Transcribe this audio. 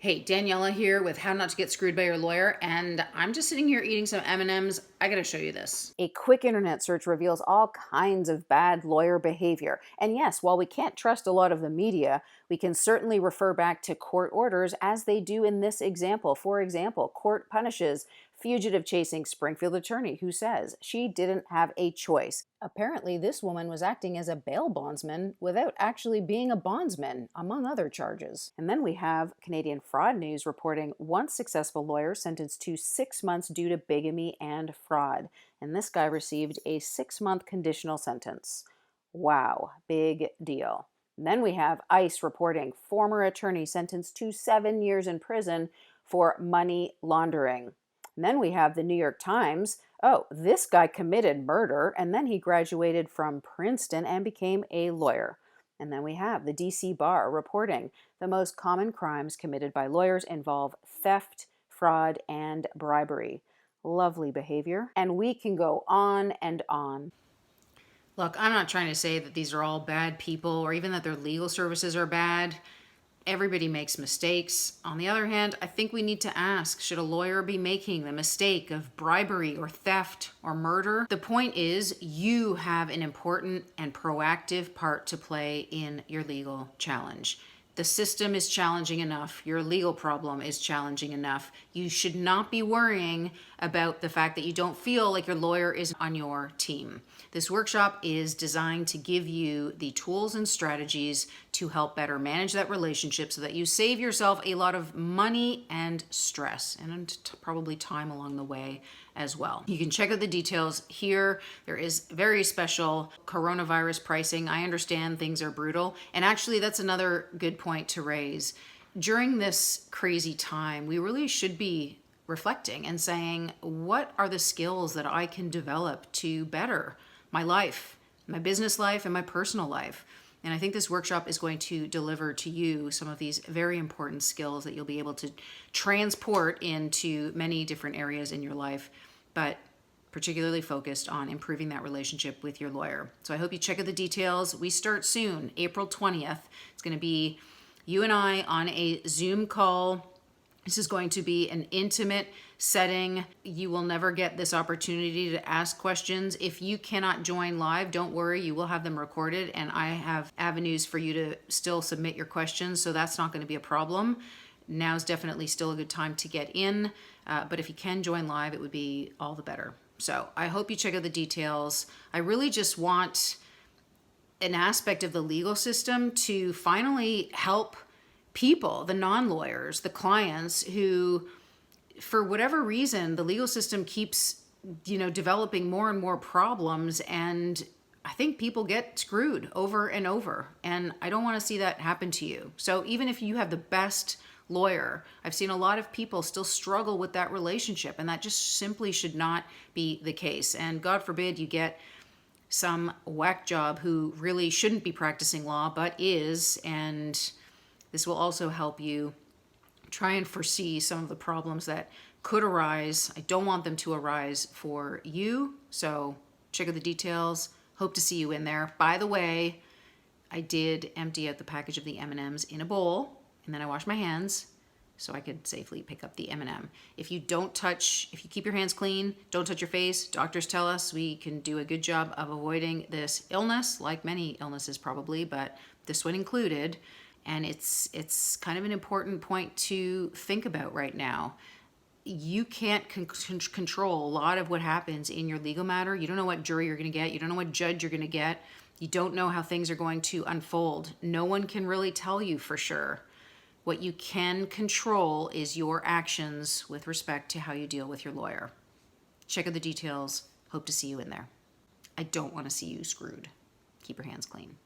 Hey, Daniela here with How Not to Get Screwed by Your Lawyer, and I'm just sitting here eating some M&Ms. I gotta show you this. A quick internet search reveals all kinds of bad lawyer behavior. And yes, while we can't trust a lot of the media, we can certainly refer back to court orders as they do in this example. For example, court punishes fugitive chasing Springfield attorney who says she didn't have a choice. Apparently, this woman was acting as a bail bondsman without actually being a bondsman, among other charges. And then we have Canadian Fraud News reporting one successful lawyer sentenced to 6 months due to bigamy and fraud. And this guy received a 6 month conditional sentence. Wow, big deal. And then we have ICE reporting former attorney sentenced to 7 years in prison for money laundering. And then we have the New York Times. Oh, this guy committed murder and then he graduated from Princeton and became a lawyer. And then we have the DC Bar reporting the most common crimes committed by lawyers involve theft, fraud, and bribery. Lovely behavior. And we can go on and on. Look, I'm not trying to say that these are all bad people or even that their legal services are bad. Everybody makes mistakes. On the other hand, I think we need to ask, should a lawyer be making the mistake of bribery or theft or murder? The point is, you have an important and proactive part to play in your legal challenge. The system is challenging enough. Your legal problem is challenging enough. You should not be worrying about the fact that you don't feel like your lawyer is on your team. This workshop is designed to give you the tools and strategies to help better manage that relationship so that you save yourself a lot of money and stress and probably time along the way as well. You can check out the details here. There is very special coronavirus pricing. I understand things are brutal. And actually, that's another good point to raise. During this crazy time, we really should be reflecting and saying, what are the skills that I can develop to better my life, my business life, and my personal life? And I think this workshop is going to deliver to you some of these very important skills that you'll be able to transport into many different areas in your life, but particularly focused on improving that relationship with your lawyer. So I hope you check out the details. We start soon, April 20th. It's going to be you and I on a Zoom call. This is going to be an intimate setting. You will never get this opportunity to ask questions. If you cannot join live, don't worry, you will have them recorded, and I have avenues for you to still submit your questions, so that's not going to be a problem. Now's definitely still a good time to get in, but if you can join live, it would be all the better. So I hope you check out the details. I really just want an aspect of the legal system to finally help people, the non-lawyers, the clients who, for whatever reason, the legal system keeps, developing more and more problems, and I think people get screwed over and over, and I don't want to see that happen to you. So even if you have the best lawyer, I've seen a lot of people still struggle with that relationship, and that just simply should not be the case. And God forbid you get some whack job who really shouldn't be practicing law but is, and this will also help you try and foresee some of the problems that could arise. I don't want them to arise for you, so check out the details. Hope to see you in there. By the way, I did empty out the package of the M&Ms in a bowl, and then I washed my hands so I could safely pick up the M&M. If you keep your hands clean, don't touch your face, doctors tell us we can do a good job of avoiding this illness, like many illnesses probably, but this one included. And it's kind of an important point to think about right now. You can't control a lot of what happens in your legal matter. You don't know what jury you're going to get. You don't know what judge you're going to get. You don't know how things are going to unfold. No one can really tell you for sure. What you can control is your actions with respect to how you deal with your lawyer. Check out the details. Hope to see you in there. I don't want to see you screwed. Keep your hands clean.